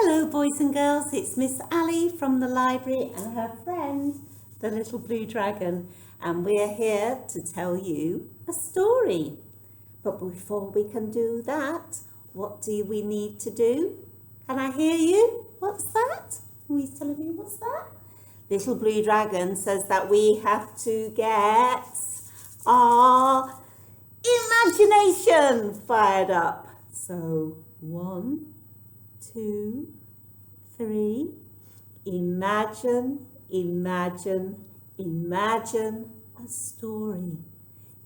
Hello boys and girls, it's Miss Ali from the library and her friend, the little blue dragon, and we're here to tell you a story. But before we can do that, what do we need to do? Can I hear you? What's that? Who is telling me what's that? Little blue dragon says that we have to get our imagination fired up. So 1, 2, 3. Imagine a story.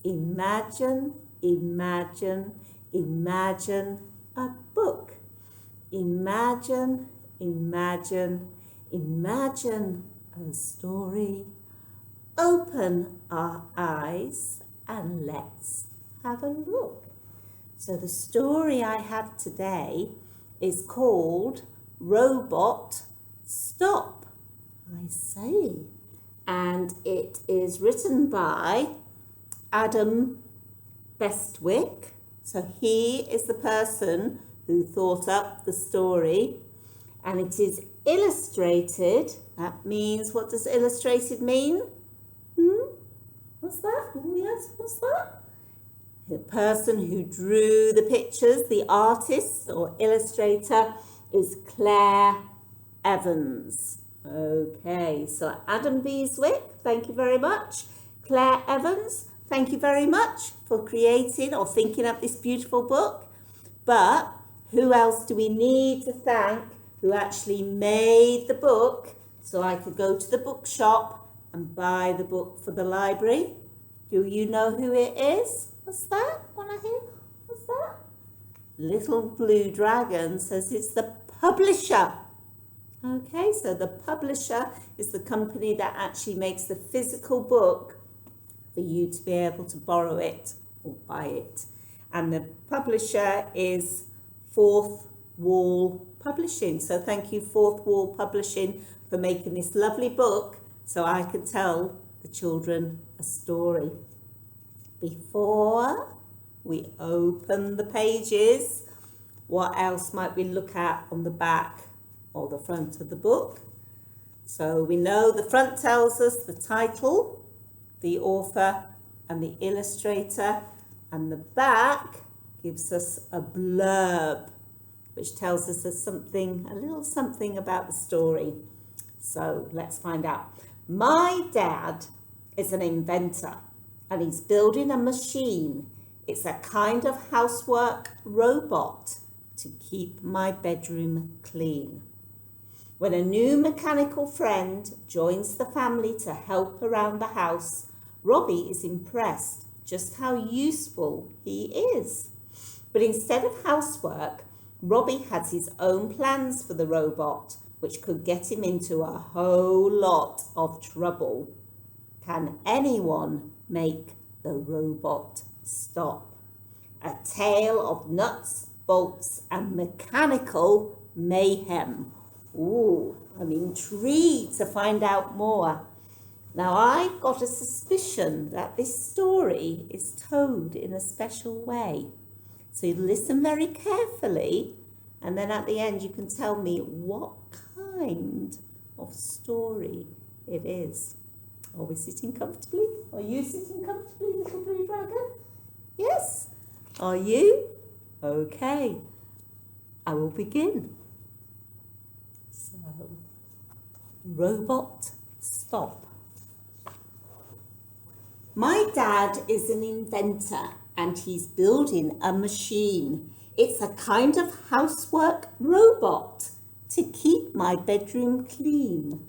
Imagine a book. Imagine a story. Open our eyes and let's have a look. So the story I have today is called Robot Stop, I say. And it is written by Adam Bestwick. So he is the person who thought up the story. And it is illustrated. That means, what does illustrated mean? What's that? Oh yes, what's that? The person who drew the pictures, the artist or illustrator, is Claire Evans. Okay, so Adam Bestwick, thank you very much. Claire Evans, thank you very much for creating or thinking up this beautiful book. But who else do we need to thank who actually made the book so I could go to the bookshop and buy the book for the library? Do you know who it is? What's that? Wanna hear? What's that? Little Blue Dragon says it's the publisher. Okay, so the publisher is the company that actually makes the physical book for you to be able to borrow it or buy it. And the publisher is Fourth Wall Publishing. So thank you, Fourth Wall Publishing, for making this lovely book so I can tell the children a story. Before we open the pages, what else might we look at on the back or the front of the book? So we know the front tells us the title, the author and the illustrator, and the back gives us a blurb which tells us a little something about the story. So let's find out. My dad is an inventor and he's building a machine. It's a kind of housework robot to keep my bedroom clean. When a new mechanical friend joins the family to help around the house, Robbie is impressed just how useful he is. But instead of housework, Robbie has his own plans for the robot, which could get him into a whole lot of trouble. Can anyone make the robot stop? A tale of nuts, bolts, and mechanical mayhem. Ooh, I'm intrigued to find out more. Now, I've got a suspicion that this story is told in a special way. So you listen very carefully, and then at the end you can tell me what kind of story it is. Are we sitting comfortably? Are you sitting comfortably, little blue dragon? Yes? Are you? Okay. I will begin. So, Robot Stop. My dad is an inventor and he's building a machine. It's a kind of housework robot to keep my bedroom clean.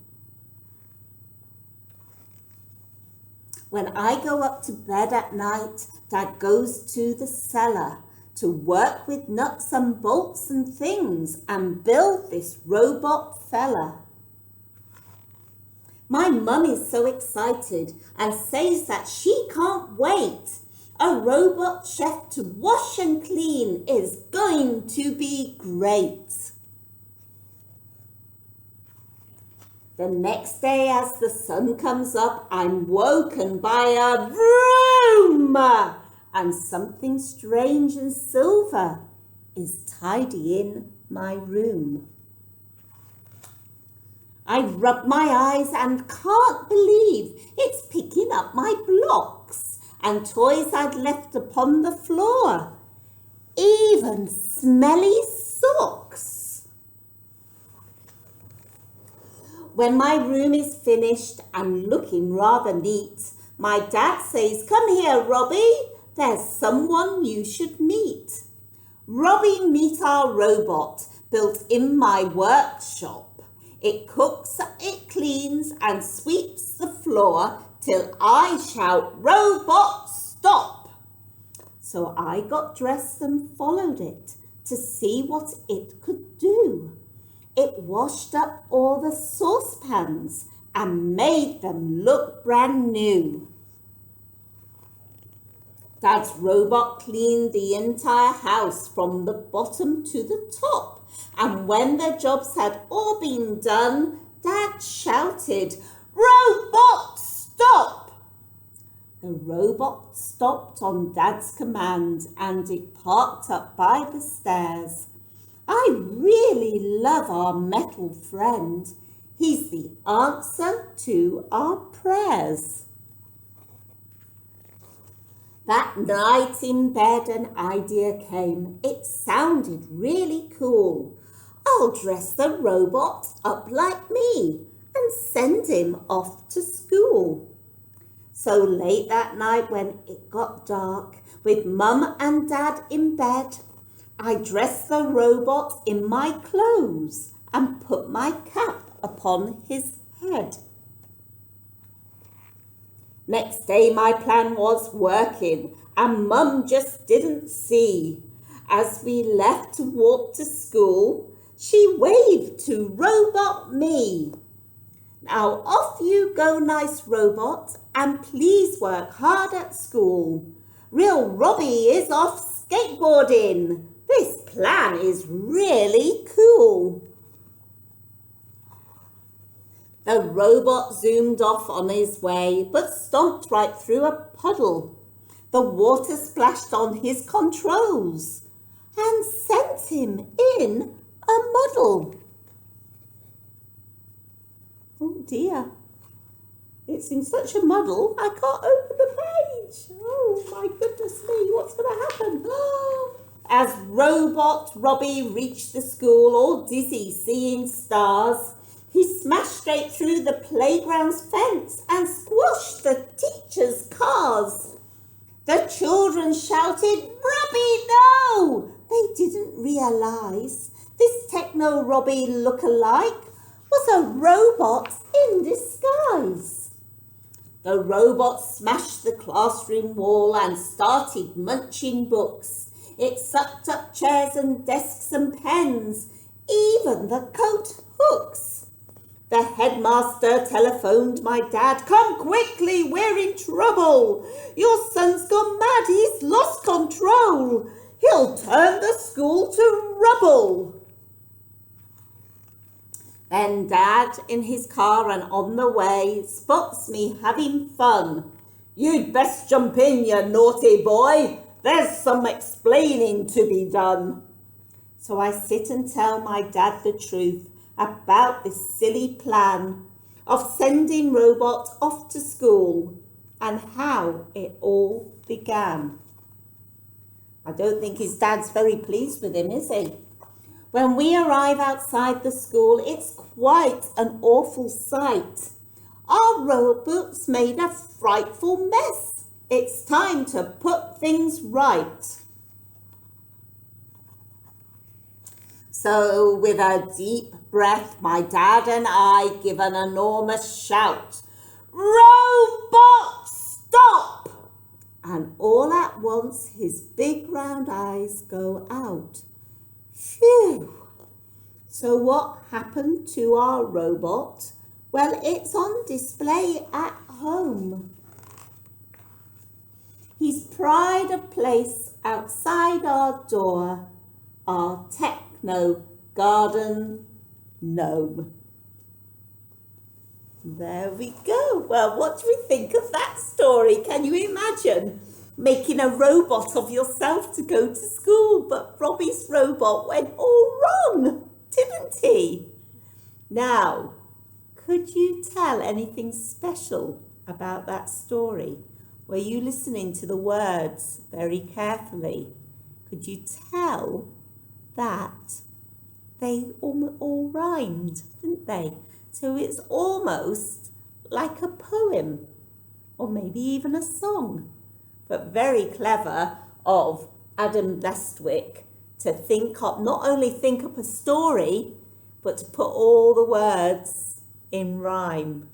When I go up to bed at night, Dad goes to the cellar to work with nuts and bolts and things and build this robot fella. My mum is so excited and says that she can't wait. A robot chef to wash and clean is going to be great. The next day as the sun comes up, I'm woken by a vroom, and something strange and silver is tidying my room. I rub my eyes and can't believe it's picking up my blocks and toys I'd left upon the floor. Even smelly socks. When my room is finished and looking rather neat, my dad says, "Come here, Robbie, there's someone you should meet." Robbie, meet our robot built in my workshop. It cooks, it cleans and sweeps the floor till I shout, "Robot, stop!" So I got dressed and followed it to see what it could do. It washed up all the saucepans and made them look brand new. Dad's robot cleaned the entire house from the bottom to the top. And when the jobs had all been done, Dad shouted, "Robot, stop!" The robot stopped on Dad's command and it parked up by the stairs. I really love our metal friend. He's the answer to our prayers. That night in bed an idea came. It sounded really cool. I'll dress the robot up like me and send him off to school. So late that night when it got dark, with Mum and Dad in bed, I dressed the robot in my clothes and put my cap upon his head. Next day my plan was working and Mum just didn't see. As we left to walk to school, she waved to Robot me. "Now off you go, nice robot, and please work hard at school. Real Robbie is off skateboarding. This plan is really cool." The robot zoomed off on his way, but stomped right through a puddle. The water splashed on his controls and sent him in a muddle. Oh dear, it's in such a muddle, I can't open the page. Oh my goodness me, what's going to happen? As Robot Robbie reached the school, all dizzy, seeing stars, he smashed straight through the playground's fence and squashed the teachers' cars. The children shouted, "Robbie, no!" They didn't realise this Techno Robbie look-alike was a robot in disguise. The robot smashed the classroom wall and started munching books. It sucked up chairs and desks and pens, even the coat hooks. The headmaster telephoned my dad. "Come quickly, we're in trouble. Your son's gone mad, he's lost control. He'll turn the school to rubble." Then Dad, in his car and on the way, spots me having fun. "You'd best jump in, you naughty boy. There's some explaining to be done." So I sit and tell my dad the truth about this silly plan of sending Robot off to school and how it all began. I don't think his dad's very pleased with him, is he? When we arrive outside the school, it's quite an awful sight. Our robot's made a frightful mess. It's time to put things right. So with a deep breath, my dad and I give an enormous shout. "Robot, stop!" And all at once his big round eyes go out. Phew! So what happened to our robot? Well, it's on display at home. He's pride of place outside our door, our techno garden gnome. There we go. Well, what do we think of that story? Can you imagine making a robot of yourself to go to school? But Robbie's robot went all wrong, didn't he? Now, could you tell anything special about that story? Were you listening to the words very carefully? Could you tell that they all rhymed, didn't they? So it's almost like a poem, or maybe even a song. But very clever of Adam Bestwick to not only think up a story, but to put all the words in rhyme.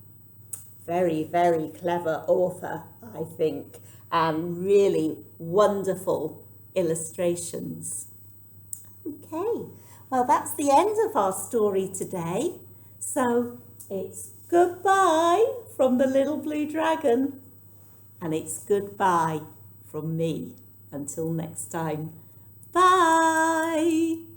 Very, very clever author, I think, and really wonderful illustrations. Okay, well, that's the end of our story today. So it's goodbye from the little blue dragon, and it's goodbye from me. Until next time, bye.